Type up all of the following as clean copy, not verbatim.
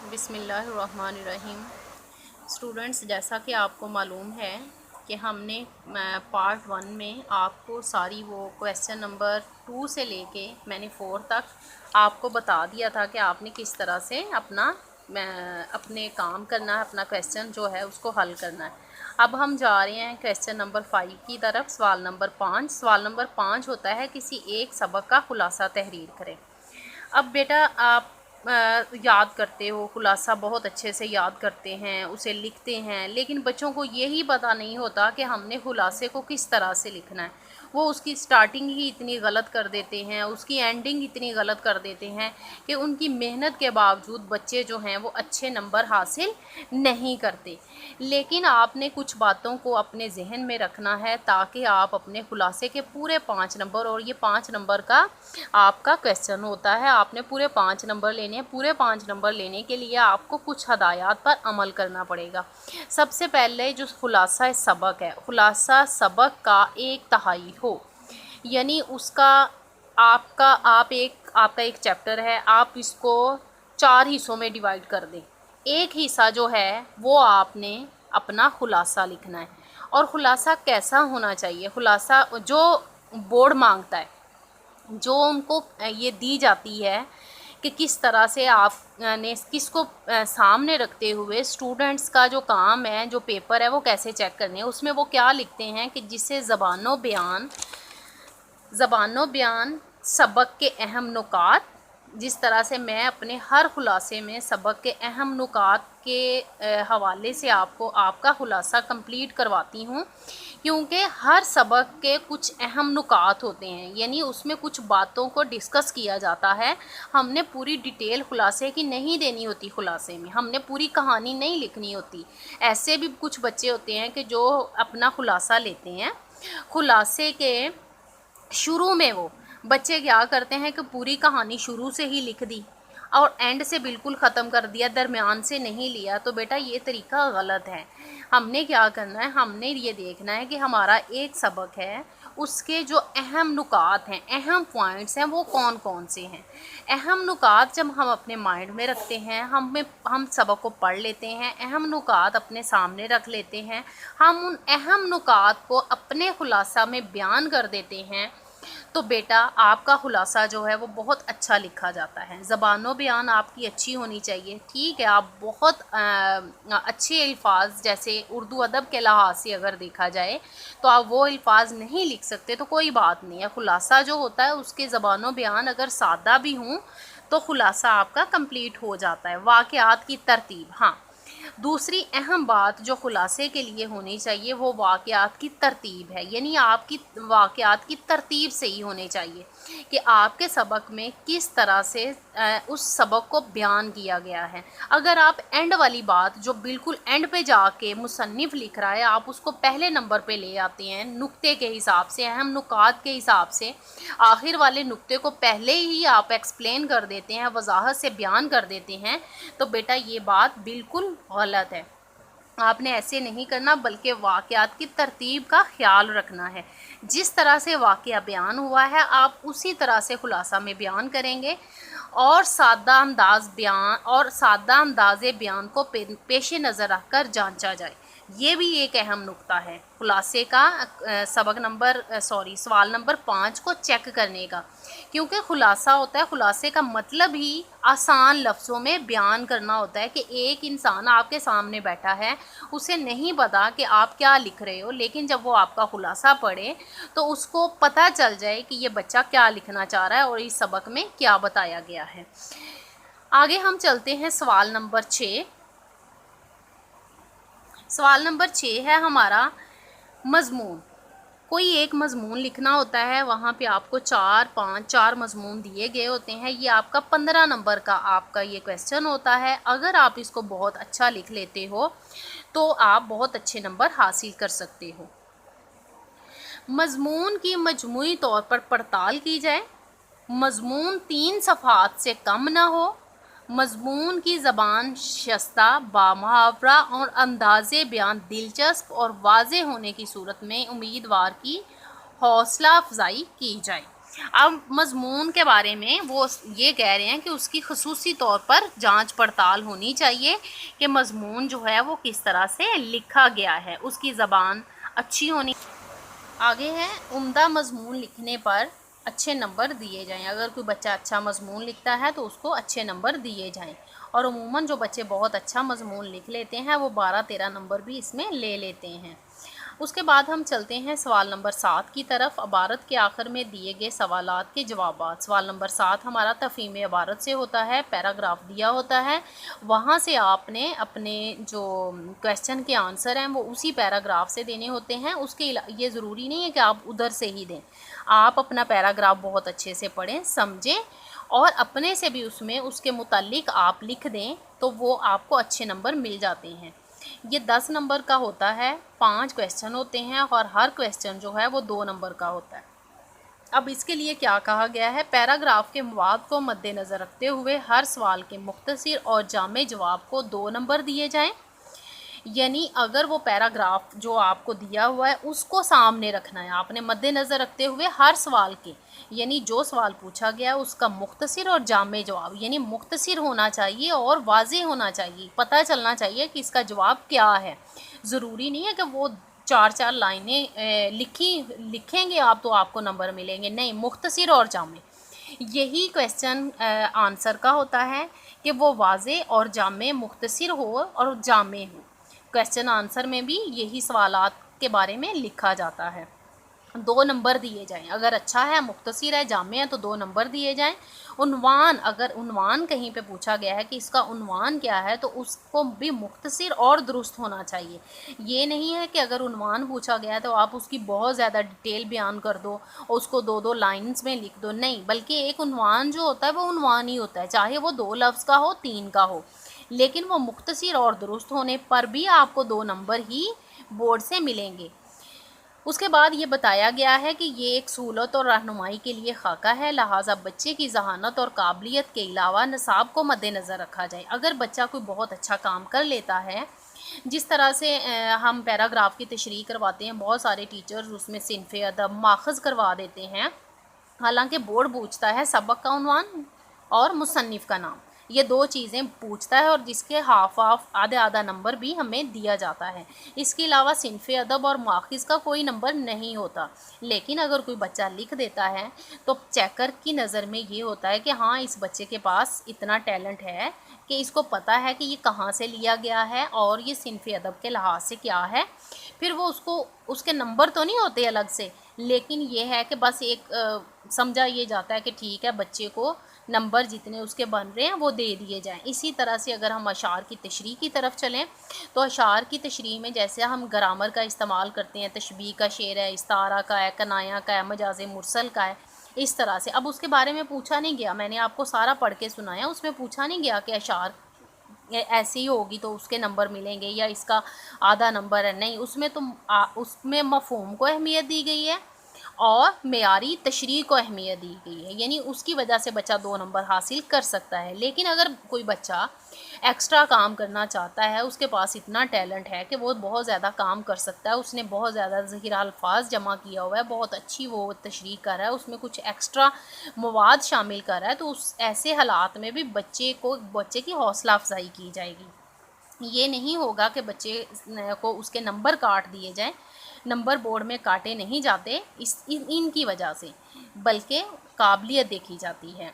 बिस्मिल्लाहिर्रहमानिर्रहीम। स्टूडेंट्स, जैसा कि आपको मालूम है कि हमने पार्ट 1 में आपको सारी वो क्वेश्चन नंबर 2 से लेके मैंने 4 तक आपको बता दिया था कि आपने किस तरह से अपने काम करना है, अपना क्वेश्चन जो है उसको हल करना है। अब हम जा रहे हैं क्वेश्चन नंबर 5 की तरफ। सवाल नंबर 5। सवाल नंबर 5 होता है किसी एक सबक का खुलासा तहरीर करें। अब बेटा आप याद करते हो, खुलासा बहुत अच्छे से याद करते हैं, उसे लिखते हैं, लेकिन बच्चों को यही पता नहीं होता कि हमने खुलासे को किस तरह से लिखना है। वो उसकी स्टार्टिंग ही इतनी गलत कर देते हैं, उसकी एंडिंग इतनी गलत कर देते हैं कि उनकी मेहनत के बावजूद बच्चे जो हैं वो अच्छे नंबर हासिल नहीं करते। लेकिन आपने कुछ बातों को अपने जहन में रखना है ताकि आप अपने खुलासे के पूरे 5 नंबर, और ये 5 नंबर का आपका क्वेश्चन होता है, आपने पूरे 5 नंबर लेने हैं। पूरे 5 नंबर लेने के लिए आपको कुछ हदायत पर अमल करना पड़ेगा। सबसे पहले जो खुलासा सबक है, खुलासा सबक का 1/3 हो, यानी उसका आपका एक चैप्टर है, आप इसको 4 हिस्सों में डिवाइड कर दें। एक हिस्सा जो है वो आपने अपना खुलासा लिखना है। और खुलासा कैसा होना चाहिए? खुलासा जो बोर्ड मांगता है, जो उनको ये दी जाती है कि किस तरह से आपने किसको सामने रखते हुए स्टूडेंट्स का जो काम है, जो पेपर है, वो कैसे चेक करने हैं। उसमें वो क्या लिखते हैं कि जिसे ज़बानो बयान सबक के अहम नुकात, जिस तरह से मैं अपने हर खुलासे में सबक के अहम नुकात के हवाले से आपको आपका खुलासा कंप्लीट करवाती हूँ, क्योंकि हर सबक के कुछ अहम नुकात होते हैं, यानी उसमें कुछ बातों को डिस्कस किया जाता है। हमने पूरी डिटेल खुलासे की नहीं देनी होती, खुलासे में हमने पूरी कहानी नहीं लिखनी होती। ऐसे भी कुछ बच्चे होते हैं कि जो अपना खुलासा लेते हैं, खुलासे के शुरू में वो बच्चे क्या करते हैं कि पूरी कहानी शुरू से ही लिख दी और एंड से बिल्कुल ख़त्म कर दिया, दरमियान से नहीं लिया। तो बेटा ये तरीका गलत है। हमने क्या करना है, हमने ये देखना है कि हमारा एक सबक है, उसके जो अहम नुकात हैं, अहम पॉइंट्स हैं, वो कौन कौन से हैं। अहम नुकात जब हम अपने माइंड में रखते हैं, हम सबक को पढ़ लेते हैं, अहम नुकात अपने सामने रख लेते हैं, हम उन अहम नुकात को अपने खुलासा में बयान कर देते हैं, तो बेटा आपका खुलासा जो है वो बहुत अच्छा लिखा जाता है। ज़बानो बयान आपकी अच्छी होनी चाहिए, ठीक है। आप बहुत अच्छे अल्फाज, जैसे उर्दू अदब के लिहाज से अगर देखा जाए तो आप वो अल्फाज नहीं लिख सकते, तो कोई बात नहीं है। खुलासा जो होता है उसके ज़बानो बयान अगर सादा भी हों तो खुलासा आपका कंप्लीट हो जाता है। वाक़यात की तरतीब, हाँ, दूसरी अहम बात जो खुलासे के लिए होनी चाहिए वो वाक़यात की तरतीब है, यानी आपकी वाक़यात की तरतीब सही होनी चाहिए कि आपके सबक में किस तरह से उस सबक को बयान किया गया है। अगर आप एंड वाली बात जो बिल्कुल एंड पे जाके मुसन्निफ़ लिख रहा है, आप उसको पहले नंबर पे ले आते हैं नुक्ते के हिसाब से, अहम नुकात के हिसाब से, आखिर वाले नुक्ते को पहले ही आप एक्सप्लेन कर देते हैं, वजाहत से बयान कर देते हैं, तो बेटा ये बात बिल्कुल गलत है। आपने ऐसे नहीं करना, बल्कि वाक़यात की तरतीब का ख्याल रखना है। जिस तरह से वाक़या बयान हुआ है आप उसी तरह से खुलासा में बयान करेंगे, और सादा अंदाज़े बयान को पेश नज़र रखकर जांचा जाए। ये भी एक अहम नुक्ता है खुलासे का, सवाल नंबर 5 को चेक करने का, क्योंकि खुलासा होता है, खुलासे का मतलब ही आसान लफ्ज़ों में बयान करना होता है कि एक इंसान आपके सामने बैठा है, उसे नहीं पता कि आप क्या लिख रहे हो, लेकिन जब वो आपका खुलासा पढ़े तो उसको पता चल जाए कि ये बच्चा क्या लिखना चाह रहा है और इस सबक में क्या बताया गया है। आगे हम चलते हैं सवाल नंबर 6। सवाल नंबर 6 है हमारा मज़मून। कोई एक मज़मून लिखना होता है, वहाँ पे आपको 4 मज़मून दिए गए होते हैं। ये आपका 15 नंबर का आपका ये क्वेश्चन होता है। अगर आप इसको बहुत अच्छा लिख लेते हो तो आप बहुत अच्छे नंबर हासिल कर सकते हो। मज़मून की मजमूई तौर पर पड़ताल की जाए, मज़मून 3 सफ़हात से कम ना हो, मज़मून की ज़बान शस्ता, बामुहावरा और अंदाज़े बयान दिलचस्प और वाज़ेह होने की सूरत में उम्मीदवार की हौसला अफजाई की जाए। अब मज़मून के बारे में वो ये कह रहे हैं कि उसकी खसूसी तौर पर जांच पड़ताल होनी चाहिए कि मज़मून जो है वो किस तरह से लिखा गया है, उसकी ज़बान अच्छी होनी। आगे है, उम्दा मज़मून लिखने पर अच्छे नंबर दिए जाएं। अगर कोई बच्चा अच्छा मज़मून लिखता है तो उसको अच्छे नंबर दिए जाएं। और अमूमन जो बच्चे बहुत अच्छा मज़मून लिख लेते हैं वो 12-13 नंबर भी इसमें ले लेते हैं। उसके बाद हम चलते हैं सवाल नंबर 7 की तरफ। इबारत के आखिर में दिए गए सवालात के जवाबात। सवाल नंबर 7 हमारा तफ़हीम इबारत से होता है, पैराग्राफ दिया होता है, वहाँ से आपने अपने जो क्वेश्चन के आंसर हैं वो उसी पैराग्राफ से देने होते हैं। उसके ये ज़रूरी नहीं है कि आप उधर से ही दें, आप अपना पैराग्राफ बहुत अच्छे से पढ़ें, समझें और अपने से भी उसमें उसके मुतालिक आप लिख दें तो वो आपको अच्छे नंबर मिल जाते हैं। ये 10 नंबर का होता है, 5 क्वेश्चन होते हैं और हर क्वेश्चन जो है वो 2 नंबर का होता है। अब इसके लिए क्या कहा गया है, पैराग्राफ के मवाद को मद्देनज़र रखते हुए हर सवाल के मुख्तसर और जामे जवाब को 2 नंबर दिए जाएं। यानी अगर वो पैराग्राफ जो आपको दिया हुआ है उसको सामने रखना है आपने मद्देनज़र रखते हुए हर सवाल के, यानी जो सवाल पूछा गया उसका मुख्तसर और जामे जवाब, यानी मुख्तसर होना चाहिए और वाज़ेह होना चाहिए, पता चलना चाहिए कि इसका जवाब क्या है। ज़रूरी नहीं है कि वो 4-4 लाइनें लिखेंगे आप तो आपको नंबर मिलेंगे, नहीं, मुख्तसर और जामे। यही क्वेश्चन आंसर का होता है कि वो वाज़ेह और जामे, मुख्तसर हो और जामे हो। क्वेश्चन आंसर में भी यही सवालात के बारे में लिखा जाता है। 2 नंबर दिए जाएं, अगर अच्छा है, मुख्तसर है, जामे है तो 2 नंबर दिए जाएं। उन्वान, अगर उन्वान कहीं पे पूछा गया है कि इसका उन्वान क्या है तो उसको भी मुख्तसर और दुरुस्त होना चाहिए। ये नहीं है कि अगर उन्वान पूछा गया है तो आप उसकी बहुत ज़्यादा डिटेल बयान कर दो और उसको 2-2 लाइन्स में लिख दो, नहीं, बल्कि एक उन्वान जो होता है वो उन्वान ही होता है, चाहे वो 2 लफ्ज़ का हो, 3 का हो, लेकिन वो मुख्तसर और दुरुस्त होने पर भी आपको 2 नंबर ही बोर्ड से मिलेंगे। उसके बाद ये बताया गया है कि ये एक सहूलत और रहनुमाई के लिए खाका है, लिहाजा बच्चे की जहानत और काबिलियत के अलावा नसाब को मद्देनज़र रखा जाए। अगर बच्चा कोई बहुत अच्छा काम कर लेता है, जिस तरह से हम पैराग्राफ की तशरीह करवाते हैं, बहुत सारे टीचर्स उसमें सिनफ़े अदब माख़ज़ करवा देते हैं, हालांकि बोर्ड पूछता है सबक का उन्वान और मुसन्निफ़ का नाम, ये 2 चीज़ें पूछता है और जिसके हाफ आधा नंबर भी हमें दिया जाता है। इसके अलावा सिनफ़े अदब और माख़िज़ का कोई नंबर नहीं होता। लेकिन अगर कोई बच्चा लिख देता है तो चेकर की नज़र में ये होता है कि हाँ, इस बच्चे के पास इतना टैलेंट है कि इसको पता है कि ये कहाँ से लिया गया है और ये सिनफ़े अदब के लिहाज से क्या है। फिर वो उसको, उसके नंबर तो नहीं होते अलग से, लेकिन ये है कि बस एक समझा ये जाता है कि ठीक है, बच्चे को नंबर जितने उसके बन रहे हैं वो दे दिए जाएं। इसी तरह से अगर हम अशार की तशरीह की तरफ चलें तो अशार की तशरीह में जैसे हम ग्रामर का इस्तेमाल करते हैं, तशबीह का शेर है, इस्तारा का है, कनाया का है, मजाज मुरसल का है, इस तरह से। अब उसके बारे में पूछा नहीं गया, मैंने आपको सारा पढ़ के सुनाया, उसमें पूछा नहीं गया कि अशार ऐसी होगी तो उसके नंबर मिलेंगे या इसका आधा नंबर है, नहीं, उसमें तो उसमें मफ़हूम को अहमियत दी गई है और मेयारी तशरीह को अहमियत दी गई है, यानी उसकी वजह से बच्चा 2 नंबर हासिल कर सकता है। लेकिन अगर कोई बच्चा एक्स्ट्रा काम करना चाहता है, उसके पास इतना टैलेंट है कि वो बहुत ज़्यादा काम कर सकता है, उसने बहुत ज़्यादा ज़ख़ीरा अल्फाज जमा किया हुआ है, बहुत अच्छी वो तशरीह कर रहा है, उसमें कुछ एक्स्ट्रा मवाद शामिल कर रहा है, तो उस ऐसे हालात में भी बच्चे की हौसला अफजाई की जाएगी। ये नहीं होगा कि बच्चे को उसके नंबर काट दिए जाएँ, नंबर बोर्ड में काटे नहीं जाते इनकी वजह से, बल्कि काबिलियत देखी जाती है।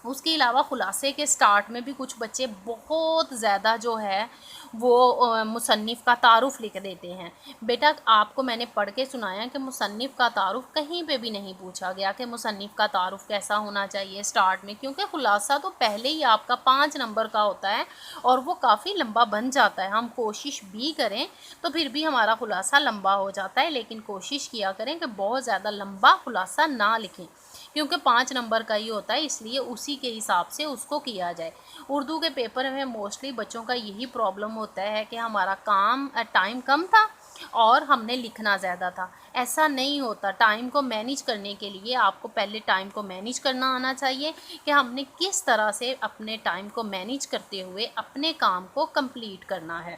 उसके अलावा ख़ुलासे के स्टार्ट में भी कुछ बच्चे बहुत ज़्यादा जो है वो मुसन्निफ़ का तारुफ़ लिख देते हैं। बेटा, आपको मैंने पढ़ के सुनाया कि मुसन्निफ़ का तारुफ़ कहीं पे भी नहीं पूछा गया कि मुसन्निफ़ का तारुफ़ कैसा होना चाहिए स्टार्ट में, क्योंकि ख़ुलासा तो पहले ही आपका 5 नंबर का होता है और वो काफ़ी लंबा बन जाता है। हम कोशिश भी करें तो फिर भी हमारा ख़ुलासा लंबा हो जाता है, लेकिन कोशिश किया करें कि बहुत ज़्यादा लंबा ख़ुलासा ना लिखें, क्योंकि 5 नंबर का ही होता है, इसलिए उसी के हिसाब से उसको किया जाए। उर्दू के पेपर में मोस्टली बच्चों का यही प्रॉब्लम होता है कि हमारा टाइम कम था और हमने लिखना ज़्यादा था। ऐसा नहीं होता, टाइम को मैनेज करने के लिए आपको पहले टाइम को मैनेज करना आना चाहिए कि हमने किस तरह से अपने टाइम को मैनेज करते हुए अपने काम को कंप्लीट करना है।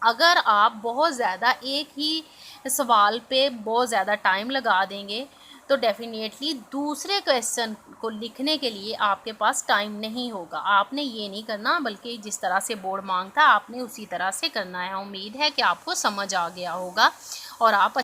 अगर आप बहुत ज़्यादा एक ही सवाल पे बहुत ज़्यादा टाइम लगा देंगे تو ڈیفینیٹلی دوسرے کویسچن کو لکھنے کے لیے آپ کے پاس ٹائم نہیں ہوگا. آپ نے یہ نہیں کرنا بلکہ جس طرح سے بورڈ مانگتا آپ نے اسی طرح سے کرنا ہے. امید ہے کہ آپ کو سمجھ آ گیا ہوگا اور آپ